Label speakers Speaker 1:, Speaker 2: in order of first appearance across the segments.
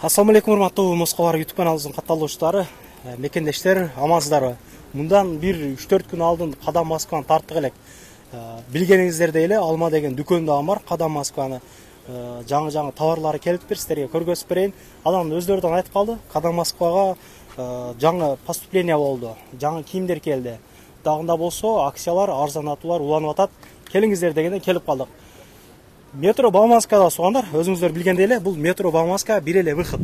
Speaker 1: Ассаламу алейкум, урматтуу Москвалар YouTube каналыбыздын катталуучулары, мекендештер, амансыздарбы? Мындан 1-3-4 күн алдын Кадам Москваны тарттык элек. Билгениңиздердей эле Алма деген дүкөндө бар Кадам Москваны жаңы товарлары келиптир, сиздерге көргөзүп берейин. Анан өздөрүдөн айтып калды, Кадам Москвага жаңы поступление болду, жаңы кийимдер келди. Дагында болсо акциялар, арзанатуулар уланып атат. Келиңиздер дегенде келип калдык. Метро Бауманскада сугандар, өзүңүздөр билгендей эле, бул метро Бауманска бир эле выход.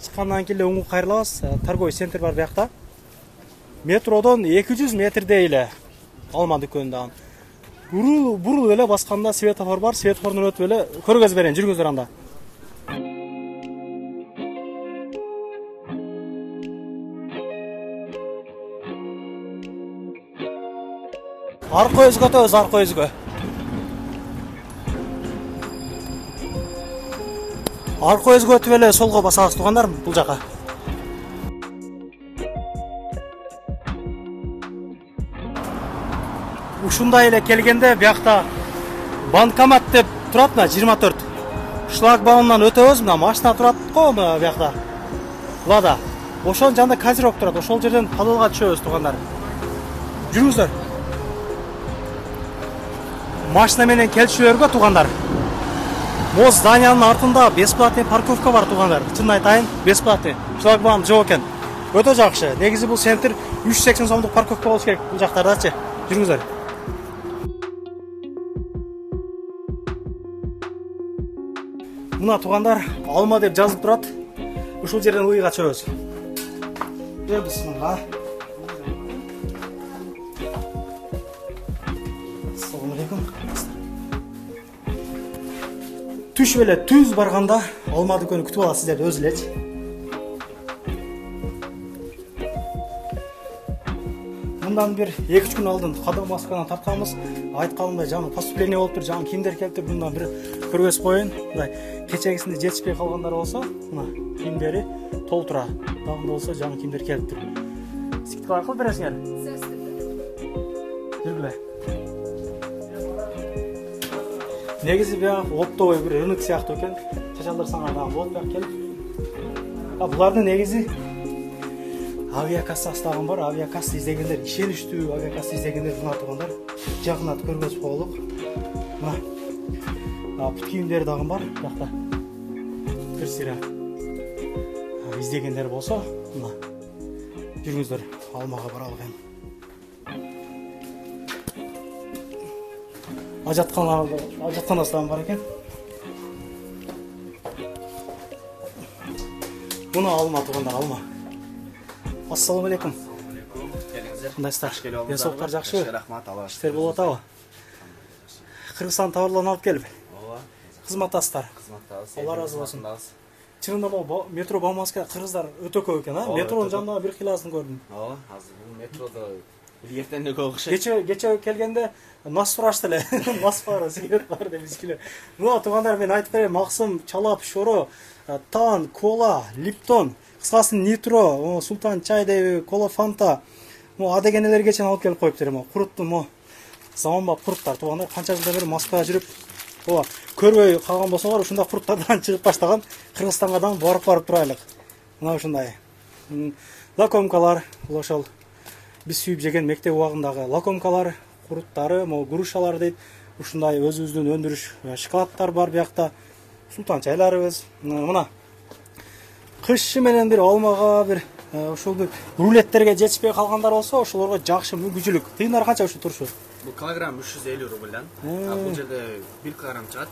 Speaker 1: Чыккандан кийин эле оңго кайрылабыз, торговый центр бар биякта. Метродон 200 метрдей эле Алма дүкөнүндө. Бурул эле басканда светофор бар, светофордон өтүп эле көргөзүп берейин, жүрүңүздөр анда. Арка өзгөтөбүз, арка өзгө. Арка өзгөтүп эле солго басабыз туугандар, бул жака. Ушундай эле келгенде биякта банкомат деп турат, 24. Шлагбаумдан өтөбүз, машина турат го биякта. Лада. Ошонун жанында козирок турат, ошол жерден подвалга түшөбүз туугандар. Жүрүңүздөр. Машина менен келишүүлөргө туугандар. Мо зданиянын артында бесплатный парковка бар туугандар. Чын айтайын, бесплатный. Шлагбаум жок экен. Өтө жакшы. Негизи бул центр 380 сомдук парковка болуш керек бул жактардачы. Жүрүңүздөр. Мына туугандар, Алма деп жазылып турат. Ушул жерден ыйга чөбөз. Бисмилла. Ассаламу алейкум. Түшүп эле түз барганда Алма дүкөнү күтүп алат сиздерди өзү элечи. Мындан бир 2-3 күн алдын Кадам Москваны тартканбыз. Айтканымдай жаңы поступление болуптур, жаңы кийимдер келиптир. Мындан бир көргөзүп коеюн. Мындай кечегисинде жетишпей калгандар болсо, мына кийимдери толтура. Дагында болсо жаңы кийимдер келиптир. Скидка аркылуу бересиңер. Жүргүлө. Негизи биyak оптовый бир рынок сыяктуу экен. Чачалдырсаңар дагы болот биyak келип. Булардын негизи авиакассасы дагы бар. Авиакасса издегендер, ишеничтүү авиакасса издегендер мына тургандар. Жакынат көргөзүп коелук. Мына. Бут кийимдер дагы бар биякта. Бир сыйра. Издегендер болсо, мына. Жүрүңүздөр, Алмага баралык эми. Ажатканасы бар экен. Муну Алма тургандар, Алма. Ассаламу алейкум. Кандайсыздар? Денсаулыктар жакшыбы?
Speaker 2: Рахмат, Алла.
Speaker 1: Иштер болуп атабы? Кыргызстан товарларын алып келип.
Speaker 2: Ооба.
Speaker 1: Кызматтасыздар.
Speaker 2: Кызматтабыз.
Speaker 1: Алла разы болсун. Чынында бул метро Бауманска кыргыздар өтө көп экен, а? Метронун жанында бир кыйласын көрдүм.
Speaker 2: Ооба, азыр бул метродо эртеңге көп окшойт.
Speaker 1: Кече келгенде нас сурашты эле. Нас бар, сигарет бар деп искиле. Мына туугандар, мен айтып берем, Максым, Чалап, Шоро, Тан, Кола, Липтон, кыскасы Нитро, Султан чай деп, Кола Фанта. Мо адегенелерге чейин алып келип коюптур. Курутту мо заманбап куруттар туугандар. Канча жылдан бери Москвага жүрүп, ооба, көрбөй калган болсоңор, ушундай куруттардан чыгып баштаган. Кыргызстанга да барып турайлык. Мына ушундай. Лакомкалар, ошол биз сүйүп жеген мектеп убагындагы лакомкалар, куруттары, грушалар дейт. Ушундай өзүбүздүн өндүрүш шоколадтар бар биякта. Султан чайларыбыз. Мына кышы менен бир Алмага бир ошол бир рулеттерге жетишпей калгандар болсо, ошолорго жакшы мүмкүнчүлүк. Тыйындар канча ушу туршу?
Speaker 2: Бул килограмм 350 рубльдан. Бул жерде 1 килограмм чыгат.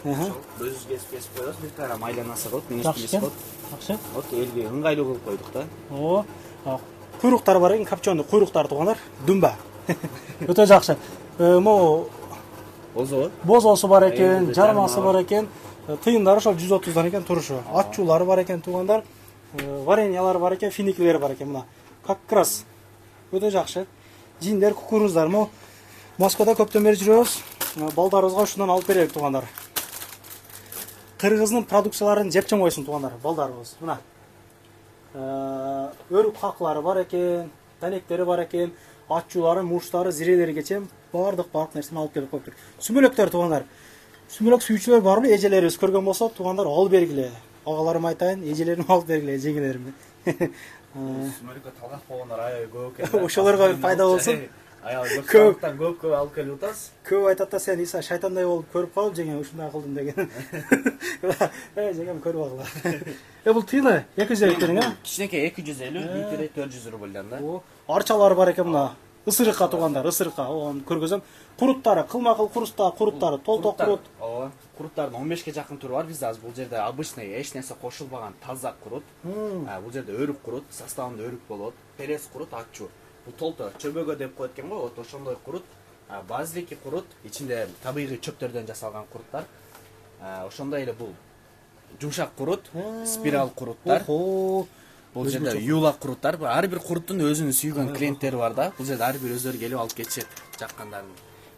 Speaker 2: Өзүбүз кесип коебуз. 1 килограмм айланасы болот.
Speaker 1: Жакшы.
Speaker 2: Вот элге ыңгайлуу кылып койдук да.
Speaker 1: Ооба. Куйруктар бар экен, копченый куйруктар туугандар, дүмбө. Өтө жакшы. Мо бозосу бар экен, жармасы бар экен. Тыйындары ошол 130дан экен турушу. Аччуулары бар экен туугандар. Вареньялар бар экен, финикилери бар экен мына. Как раз өтө жакшы. Жиндер, кукуруздар. Мо Москвада көптөн бери жүрөбүз. Балдарыбызга ушундан алып берелик туугандар. Кыргыздын продукцияларын жеп чоңойсун туугандар, балдарыбыз. Мына. Өрүк каклары бар экен, танектери бар экен, аччуулары, муштары, зирелеригече бардык нерсени алып келип коюптур. Сүмөлөктөр туугандар. Сүмөлөк сүйүүчүлөр барбы? Эжелерибиз көргөн болсо, туугандар, ал бергиле. агаларыма айтайын, эжелериме алып бергиле, жеңелериме.
Speaker 2: Сүмөлүккө талгак болгондор аябай көп экен.
Speaker 1: Ошолорго пайда болсун.
Speaker 2: Аябай көп алып келип атабыз.
Speaker 1: Көп айтат да, сен Иса шайтандай болуп көрүп калып, жеңе ушундай кылдым деген. Жеңем көрүп алгыла. Бул тыйыны 250 теңге.
Speaker 2: Кичинекей 250, литри 400 рубльдан да.
Speaker 1: Арчалары бар экен мына. Ысырыкка туугандар, ысырыкка. Оны көргөзөм. Куруттары, кылма-кыл куруттары, толток курут.
Speaker 2: Ооба. Куруттардын 15 ке жакын түрү бар. Бизде азыр бул жерде обычный эч нерсе кошулбаган таза курут. Бул жерде өрүк курут, составында өрүк болот. Перес курут, аччу. Бул толто чөбөгө деп коет экен го, вот ошондой курут. Базилики курут, ичинде табигый чөптөрдөн жасалган куруттар. Ошондой эле бул жумшак курут, спираль куруттар. Бул жерде юла куруттар. Ар бир куруттун өзүнүн сүйгөн клиенттери бар да. Бул жерде ар бир өздөрү келип алып кетишет жаккандарын.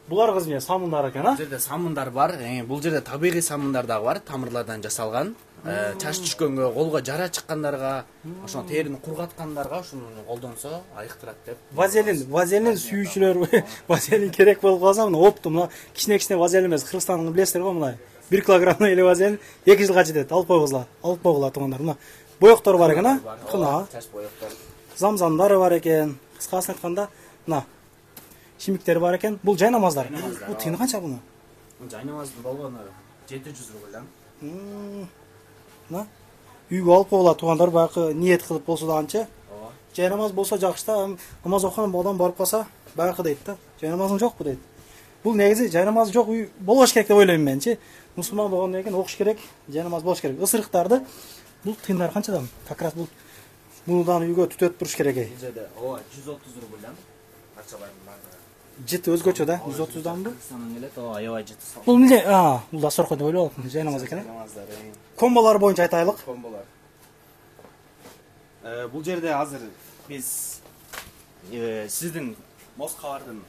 Speaker 1: Булар кызмыя самындар экен, а?
Speaker 2: Бул жерде самындар бар. Бул жерде табигый самындар дагы бар, тамырлардан жасалган. Чач түшкөнгө, колго жара чыккандарга, ошо терини кургаткандарга ушуну колдонсо айыктырат деп.
Speaker 1: Вазелин сүйүүчүлөр, вазелин керек болуп калса, мына опту, мына кичине вазелин эмес, Кыргызстандын билесиздер го, мына 1 килограммдай эле вазелин 2 жылга жетет. Алып койгула туугандар. Мына боектор бар экен, а? Кына.
Speaker 2: Чач боектор.
Speaker 1: Замзамдары бар экен. Кыскасын айтканда, мына шимиктери бар экен. Бул жай намаздар. Бул тыйыны канча буну?
Speaker 2: Жай намаздын болгону 700 рубльдан.
Speaker 1: Мына үйгө алып койгула туугандар, баягы ниет кылып болсо да анча.
Speaker 2: Ооба.
Speaker 1: Жай намаз болсо жакшы да, намаз окуган адам барып калса, баягы дейт да. Жай намазың жокпу дейт. Бул негизи жай намаз жок үй болбош керек деп ойлойм менчи. Мусулман болгондон кийин окуш керек, жай намаз болуш керек. Ысырыктарды бул тыйындар канчадан? Как раз муну үйгө түтөт туруш керек.
Speaker 2: Бул жерде ооба 130 рубльдан арчалардын баардыгы.
Speaker 1: Жыты өзгөчө да, 130данбы?
Speaker 2: Санын келет, ооба, аябай жыты сал.
Speaker 1: Бул эмне? Бул да сорко деп ойлоп алыптым, жай намаз экен.
Speaker 2: Намаздар.
Speaker 1: Комболор боюнча айтайлык.
Speaker 2: Комболор. Бул жерде азыр биз сиздин Москабардын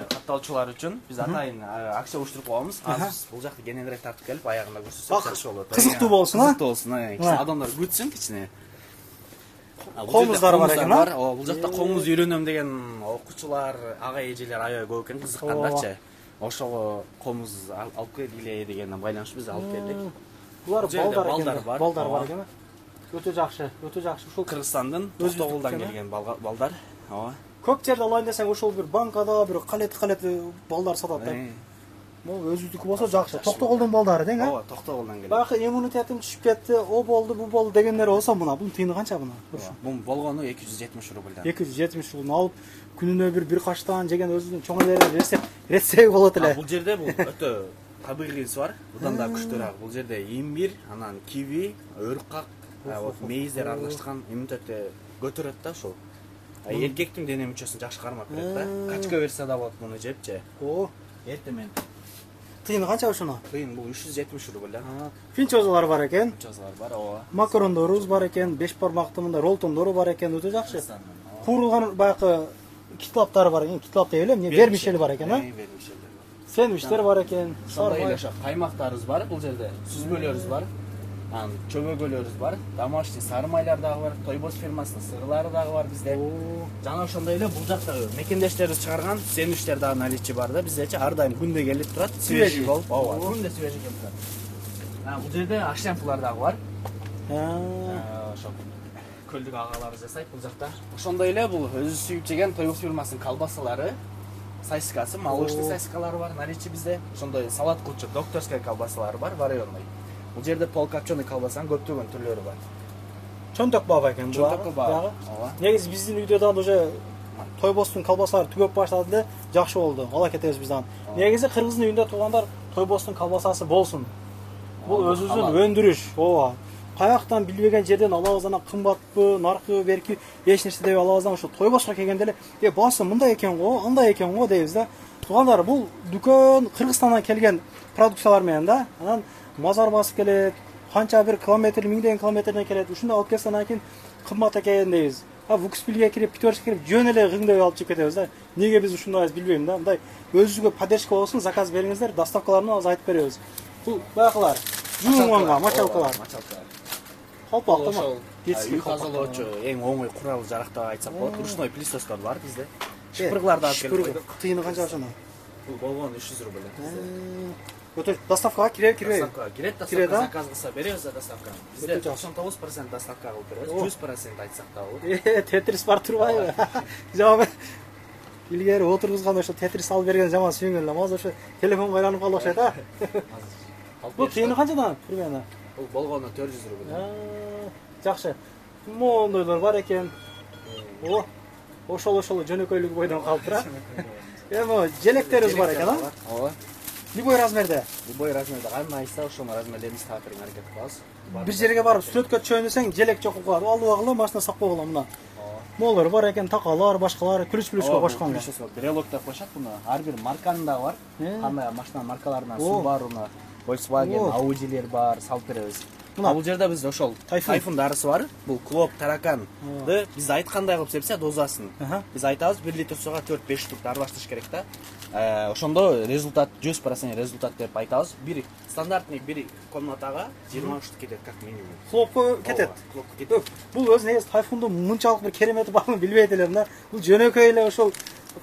Speaker 2: катталуучулары үчүн биз атайын акция уюштуруп коебуз. Азыр бул жакты кененирээк тартып келип аягында көрсөтсөк жакшы болот.
Speaker 1: Кызыктуу болсун, а?
Speaker 2: Кызыктуу болсун, адамдар күтсүн кичине.
Speaker 1: Комуздары бар экен, а?
Speaker 2: Ооба, бул жакта комуз үйрөнөм деген окуучулар, ага эжелер аябай көп экен, кызыккандарчы. Ошого комуз алып келгиле дегенден байланыштуу биз алып келдик.
Speaker 1: Булар балдар
Speaker 2: бар.
Speaker 1: Балдар бар экен. Өтө жакшы. Ушул
Speaker 2: Кыргызстандын Токтогулдан келген балдар. Ооба.
Speaker 1: Көп жерде алайын десең, ошол бир банкада бир калет балдар сатат да. Могу өзүдүкү болсо жакшы. Токтогулдун балдары дең, а?
Speaker 2: Ооба, Токтогулдан келген.
Speaker 1: Баягы иммунитетим түшүп кетти, о болду, бу болду дегендер болсо, мына бунун тыйыны канча мына?
Speaker 2: Бул болгону 270 рубльдан.
Speaker 1: 270 рубль алып, күнүнө бир качтан жеген өзүнүн чоң эле рецепт болот эле.
Speaker 2: Бул жерде бул өтө табигыйсы бар. Будан да күчтүүрөөк. Бул жерде имбир, анан киви, өрүккак, мейиздер аралашкан иммунитетти көтөрөт да ошол. Эркектин дене мүчөсүн жакшы кармап берет да. Качка берсе да болот муну жепчи. Эртемен.
Speaker 1: Тыйыны канча ушуну?
Speaker 2: Тыйын бул 370 рубльдан.
Speaker 1: Финчозалар бар экен.
Speaker 2: Финчозалар бар, ооба.
Speaker 1: Макарондорубуз бар экен, 5 бармактуу мында ролтондору бар экен, өтө жакшы. Куурулган баягы китлаптары бар экен, китлап деп элем, вермишели бар экен, а? Сэндвичтер бар экен.
Speaker 2: Ошондой эле каймактарыбыз бар, бул жерде сүзбөлөрүбүз бар. Анан чөбөгөлөрүбүз бар, домашний сары майлар дагы бар, Тойбос фирмасынын сырлары дагы бар бизде. Жана ошондой эле бул жакта мекендештерибиз чыгарган сэндвичтер дагы наличие бар да, биздечи ар дайым күндө келип турат, свежий болуп, ооба, күндө свежий келип турат. Бул жерде ашемпулар дагы бар. Ошо көлдүк агаларыбыз жасайт бул жакта. Ошондой эле бул өзү сүйүп жеген Тойбос фирмасынын колбасалары, сосискасы, молочный сосискалары бар наличие бизде. Ошондой салат кылчу докторская колбасалары бар, вареный. Бул жерде полкопченый колбасанын көптөгөн түрлөрү бар.
Speaker 1: Чөнтөк баба экен бул.
Speaker 2: Чөнтөк баба. Ооба.
Speaker 1: Негизи биздин үйдө дагы уже Тойбостун колбасалары түгөп баштады да, жакшы болду. Ала кетебиз биз дагы. Негизи кыргыздын үйүндө туугандар Тойбостун колбасасы болсун. Бул өзүбүздүн өндүрүш. Ооба. Каяктан билбеген жерден алабыз, анан кымбатпы, наркы, берки эч нерсе деп алабыздан ошо Тойбоско келгенде эле, басы мындай экен го, андай экен го дейбиз да. Туугандар, бул дүкөн Кыргызстандан келген продукциялар менен да. Анан мазар басып келет, канча бир километр, миңдеген километрден келет. Ушундай алып келсен анан кийин кымбат экен дейбиз. Вукспилге кирип, Питерске кирип, жөн эле кыңдеп алып чыгып кетебиз да. Неге биз ушундайбыз билбейм да. Мындай өзүңүзгө поддержка болсун, заказ бериңиздер, доставкаларын азыр айтып беребиз. Бул баягылар, жуунганга мочалкалар. Колпак да.
Speaker 2: Үй тазалоочу эң оңой курал жарактап айтсак болот. Ручной пылесостор бар бизде. Шыпырыкларды алып келип койдук.
Speaker 1: Тыйыны канча ошону?
Speaker 2: Бул болгону 300 рубль.
Speaker 1: Өтө доставкага кирбейби?
Speaker 2: Доставка кирет,
Speaker 1: Кирет,
Speaker 2: доставка
Speaker 1: а?
Speaker 2: заказ кылса беребиз да доставканы. Бизде 99% доставка кылып беребиз. 100% айтсак да болот.
Speaker 1: Тетрис бар турбайбы? Жаман. Илгери отургузганда ошо тетрис алып берген жаман сүйүнгөн элем. Азыр ошо телефон кайланып калды окшойт, а? Бул тыйыны канчадан примерно?
Speaker 2: Бул болгону 400 рубль.
Speaker 1: Жакшы. Мондойлор бар экен. О, ошол жөнөкөйлүгү бойдон калыптыр, а? Эми желектерибиз бар экен, а?
Speaker 2: Ооба.
Speaker 1: Любой размерде.
Speaker 2: Любой размерде кандай айса ошону размерлерибиз таап берүүгө аракет кылабыз.
Speaker 1: Бир жерге барып сүрөткө түшөйүн десең, желек жок кылып алып агыла, машина сак болгула мына. Молор бар экен, такалар, башкалар, күлүч-күлүчкө кошконго.
Speaker 2: Брелок деп коюшат буну. Ар бир марканын дагы бар. Кандай машина маркаларынан Subaru'на, Volkswagen, Audi'лер бар, салып беребиз. Бул жерде бизде ошол Тайфун дарысы бар. Бул клоп, тараканды биз айткандай кылып сепсе дозасын. Биз айтабыз 1 литр суга 4-5 штук аралаштырыш керек да. Ошондо результат 100% результат деп айтабыз. Бир стандартный бир комнатага 20 штук кетет как минимум.
Speaker 1: Клопко кетет.
Speaker 2: Клопко кетет.
Speaker 1: Бул өз негизи Тайфундун мынчалык бир керемети барбы билбейт элем да. Бул жөнөкөй эле ошол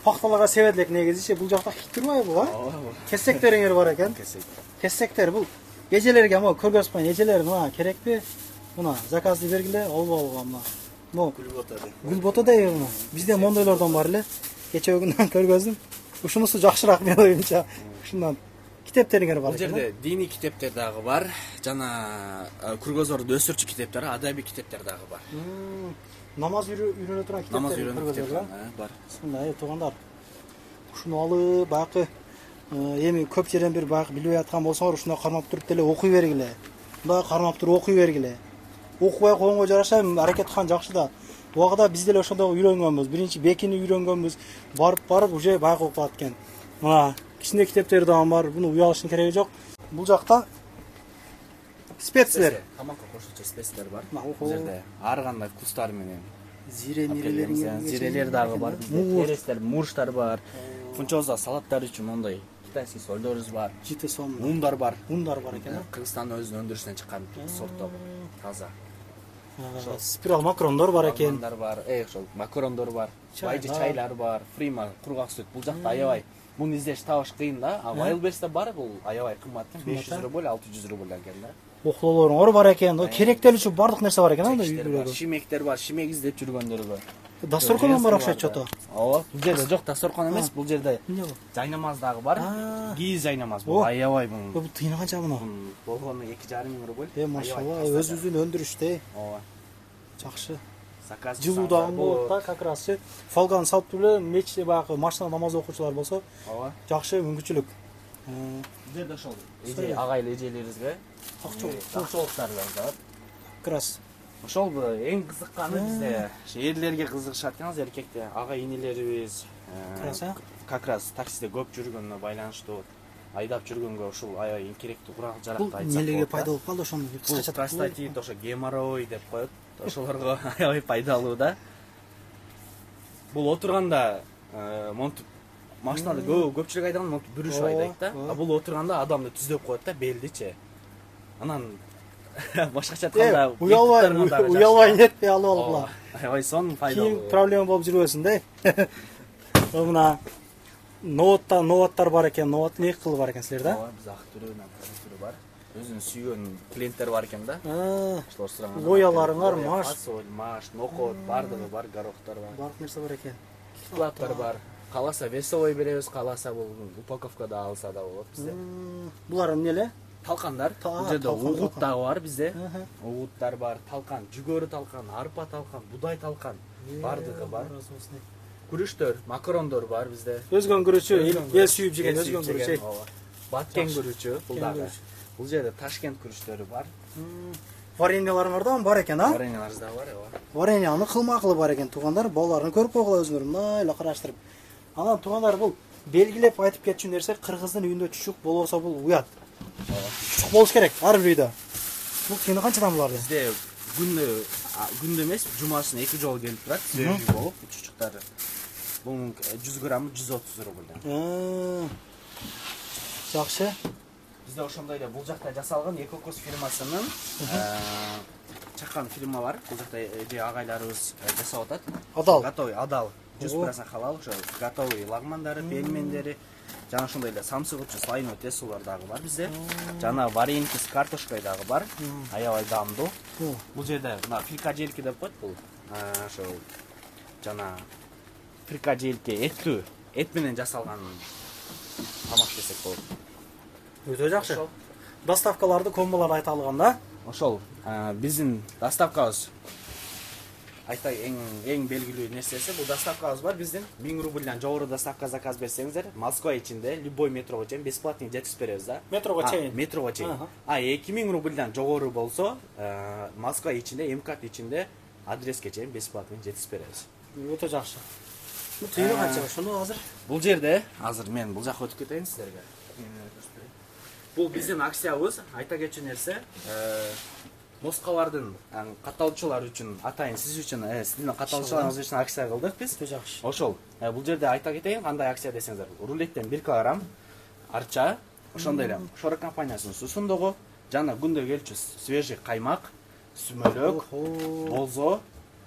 Speaker 1: пахталарга себет элек негизичи. Бул жакта хит турбайбы бул, а? Кессектериңер бар экен. Кессектер бул эжелерге мо көргөзүп коюн. Эжелер мына керекпи? Мына заказды бергиле, алып мына. Мо гүлбота дейби мына. Бизде мондойлордон бар эле. Кече күндөн көргөздүм. Ушунусу жакшыраак менин оюмча. Ушундан китептериңер бар экен.
Speaker 2: Бул жерде диний китептер дагы бар. Жана кыргызорду өсүрчү китептер, адабий китептер дагы бар.
Speaker 1: Намаз үйрөнө турган китептер.
Speaker 2: Намаз үйрөнө турган бар.
Speaker 1: Мына туугандар. Ушуну алып баягы эми көп жерден бир баягы билбей аткан болсоңор ушуна кармап туруп деле окуй бергиле. Мындай кармап туруп окуй бергиле. Окубай койгонго жараша аракет кылган жакшы да. Убагында биз деле ошондой үйрөнгөнбүз. Биринчи бекини үйрөнгөнбүз. Барып уже баягы окуп алат экен. Мына кичине китептер дагы бар. Буну уялыштын кереги жок. Бул жакта спецлер.
Speaker 2: Тамакка кошулчу спецлер бар. Бул жерде ар кандай вкустар менен зирелер дагы бар. Терестер, мурштар бар. Фунчоза салаттар үчүн мондай китайский солдорубуз бар.
Speaker 1: Жите сом.
Speaker 2: Ундар бар.
Speaker 1: Ундар бар экен.
Speaker 2: Кыргызстандын өзүнүн өндүрүшүнөн чыккан сорттор таза.
Speaker 1: Спирал макарондор бар экен.
Speaker 2: Макарондор бар. Ошол макарондор бар. Байжы чайлар бар. Фрима, кургак сүт. Бул жакта аябай. Муну издеш табыш кыйын да. А Wildberries'те бар, бул аябай кымбат экен. 500 рубль, 600 рубль экен да.
Speaker 1: Окулоолоруңор бар экен. Керектелүүчү бардык нерсе бар экен анда үйдө.
Speaker 2: Шимектер бар, шимек издеп жүргөндөр бар.
Speaker 1: Дасторкон бар окшойт чото.
Speaker 2: Ооба, бул жерде жок дасторкон эмес, бул жерде жайнамаз дагы бар. Кийиз жайнамаз бул аябай бул.
Speaker 1: Бул тыйыны канча муну?
Speaker 2: Болгону 2,5 рубль.
Speaker 1: Машалла, өзүбүздүн өндүрүштө.
Speaker 2: Ооба.
Speaker 1: Жакшы.
Speaker 2: Заказ
Speaker 1: Жылуу дагы болот да, как раз. Фалган салып туруп эле мечте баягы машина намаз окуучулар болсо,
Speaker 2: ооба.
Speaker 1: Жакшы мүмкүнчүлүк.
Speaker 2: Бул жерде ошол агайлы эжелерибизге акчолуктар бар.
Speaker 1: Как раз.
Speaker 2: Ошол эң кызыкканы бизде эрлерге кызыгышат экен, эркекте ага инелерибиз как раз таксиде көп жүргөнүнө байланыштуу айдап жүргөнгө ушул аябай керектүү курал-жаракты айтсак.
Speaker 1: Нелерге пайдалуу калды ошону
Speaker 2: кыскача простатит, ошо геморрой деп коет. Ошолорго аябай пайдалуу да. Бул отурганда монтип машинада көпчүлүк айдаган монтип бүрүшүп айдайт да. А бул отурганда адамды түздөп коет да, белдичи. Анан башкача айтканда
Speaker 1: уялбай нетпей алып алгыла.
Speaker 2: Аябай сон пайдалуу.
Speaker 1: Кийин проблема болуп жүрбөсүн да. Мына ноаттар бар экен. Ноаттын эки кылы бар экен силерде.
Speaker 2: Ооба, биз ак түрү, кара түрү бар. Өзүнүн сүйгөн клиенттер бар экен да. Ошолор сураган.
Speaker 1: Бояларыңар, маш,
Speaker 2: маш, нокот, бардыгы бар, горохтар бар.
Speaker 1: Бардык нерсе бар экен.
Speaker 2: Кислаттар бар. Каласа весовой беребиз, каласа бул упаковкада алса да болот бизде.
Speaker 1: Булар эмне эле?
Speaker 2: Талкандар. Бул жерде угут дагы бар бизде. Угуттар бар, талкан, жүгөрү талкан, арпа талкан, будай талкан, бардыгы бар. Күрүчтөр, макарондор бар бизде.
Speaker 1: Өзгөн күрүчү, эл сүйүп жеген өзгөн күрүчү.
Speaker 2: Баткен күрүчү, бул дагы. Бул жерде Ташкент күрүчтөрү бар.
Speaker 1: Вареньяларыңар да бар экен, а?
Speaker 2: Вареньяларыбыз да бар, ооба.
Speaker 1: Вареньяны кылмакылы бар экен, туугандар, балаларын көрүп койгула өзүңөр, мындай эле караштырып. Анан туугандар, бул белгилеп айтып кетчү нерсе, кыргыздын үйүндө чучук болбосо бул уят. Чучук болуш керек ар бир үйдө. Бул тыйыны канчадан буларды?
Speaker 2: Бизде күндө эмес, жумасына 2 жолу келип турат, свежий болуп, чучуктары. Бунун 100 граммы 130 рубль.
Speaker 1: Жакшы.
Speaker 2: Бизде ошондой эле бул жакта жасалган Экокос фирмасынын чаккан фирма бар. Бул жакта эже агайларыбыз жасап атат.
Speaker 1: Адал.
Speaker 2: Готовый, адал. 100% халал, ошо готовый лагмандары, пельмендери, жана ошондой эле самсык үчүн слайной тестолор дагы бар бизде. Жана вареники с картошкой дагы бар. Аябай даамдуу. Бул жерде мына фрикаделки деп коет бул. Ошол жана фрикаделки эттүү, эт менен жасалган тамак десек болот.
Speaker 1: Өтө жакшы. Доставкаларды комболар айта алган да?
Speaker 2: Ошол биздин доставкабыз айта эң белгилүү нерсеси бул доставкабыз бар биздин 1000 рубльдан жогору доставка заказ берсеңиздер Москва ичинде любой метрого чейин бесплатный жеткизип беребиз да.
Speaker 1: Метрого чейин.
Speaker 2: Метрого чейин. 2000 рубльдан жогору болсо Москва ичинде, МКАД ичинде адреске чейин бесплатный жеткизип беребиз.
Speaker 1: Өтө жакшы. Бул тыйыны канча ошону азыр?
Speaker 2: Бул жерде азыр мен бул жака өтүп кетейин силерге. Бул биздин акциябыз, айта кетчү нерсе, Москвалардын катталуучулар үчүн, атайын сиз үчүн, сиздин катталуучуларыңыз үчүн акция кылдык биз.
Speaker 1: Өтө жакшы.
Speaker 2: Ошол. Бул жерде айта кетейин, кандай акция десеңиздер, рулеттен 1 кг арча, ошондой эле Шора компаниясынын сусундугу, жана күндө келчү свежий каймак, сүмөлөк, болзо,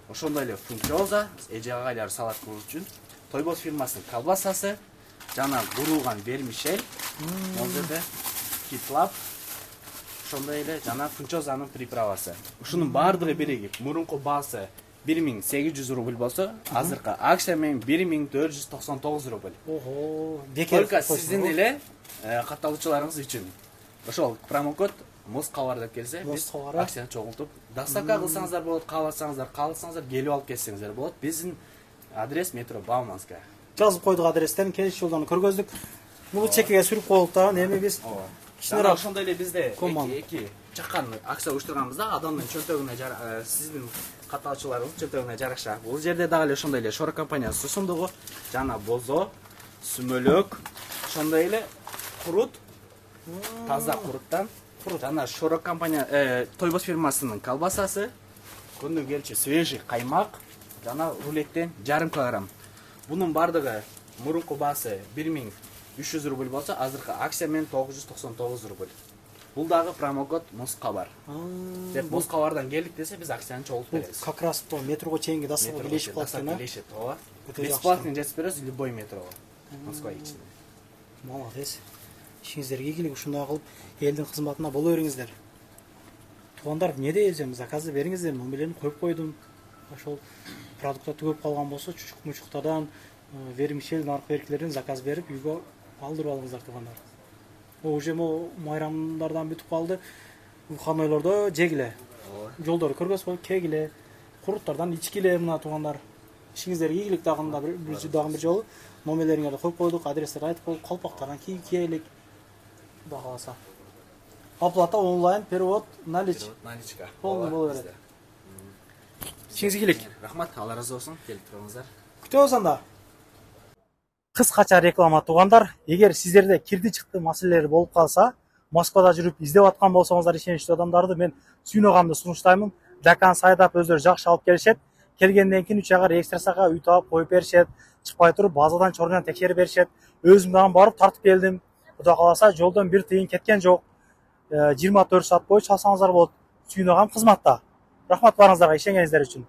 Speaker 2: ошондой эле фунчоза, эже агайлар салат кылуу үчүн, Тойбос фирмасынын колбасасы, жана куруган вермишель, бул жерде китлап, ошондой эле жана фунчозанын приправасы. Ушунун баардыгы биригип, мурунку баасы 1800 рубль болсо, азыркы акция менен 1499 рубль.
Speaker 1: Ого,
Speaker 2: Только сиздин эле катталуучуларыңыз үчүн. Ошол промокод Москвалар деп келсе, биз акцияны чогултуп, доставка кылсаңыздар болот, кааласаңыздар келип алып кетсеңиздер болот. Биздин адрес метро Бауманская.
Speaker 1: Жазып койдук адрестен, келиш жолдон көргөздүк. Бул чекеге сүрүп коелук да, эми биз
Speaker 2: Жана ошондой эле бизде эки чаккан акция уюштурганбыз да, адамдын чөнтөгүнө сиздин катталуучуларыңыздын чөнтөгүнө жараша. Бул жерде дагы эле ошондой эле Шора компаниясынын сусундугу, жана бозо, сүмөлөк, ошондой эле курут, таза куруттан, жана Шора компания Тойбос фирмасынын колбасасы, күндө келчү свежий каймак, жана рулеттен 1,5 кг. Бунун бардыгы мурунку баасы 1300 рубль болсо, азыркы акция менен 999 рубль. Бул дагы промокод Москва. Деп Москвалардан келдик десе, биз акцияны чогултуп беребиз.
Speaker 1: Как раз то метрого чейинги доставка келишип калат экен,
Speaker 2: келишет, ооба. Бесплатный жеткизип беребиз любой метрого. Москва ичинде.
Speaker 1: Молодец. Ишиңиздерге ийгилик, ушундай кылып элдин кызматына боло бериңиздер. Туугандар, эмне дейсиң, заказды бериңиздер, номерлерин коюп койдум. Ошол продукттар түгөп калган болсо, чучук-мучуктардан, вермишель, наркы беркилерден заказ берип, үйгө алдырып алыңыздар туугандар. Уже майрамдардан бүтүп калды. Уханойлордо жегиле. Жолдорду көргөзбөй, кегиле. Куруттардан ичкиле мына туугандар. Ишиңиздерге ийгилик дагы бир жолу. Номерлериңерди коюп койдук, адрестерди айтып койдук, колпактардан кийелик. Кудай кааласа. Оплата онлайн, перевод, наличка. Полный боло берет. Ишиңизге ийгилик.
Speaker 2: Рахмат, Алла разы болсун. Келип туруңуздар.
Speaker 1: Күтөбүз анда. Кыскача реклама туугандар, эгер сиздерде кирди чыкты маселелер болуп калса, Москвада жүрүп издеп аткан болсоңуздар ишеничтүү адамдарды мен сүйнөгамды сунуштаймын. Жакан сайдап өздөрү жакшы алып келишет. Келгенден кийин 3 айга регистрацияга үй таап коюп беришет. Чыкпай туруп базадан чорунан текшерип беришет. Өзүм дагы барып тартып келдим. Кудай кааласа жолдон бир тыйын кеткен жок. 24 саат бою чалсаңыздар болот. Сүйнөгам кызматта. Рахмат барыңыздарга ишенгениңиздер үчүн.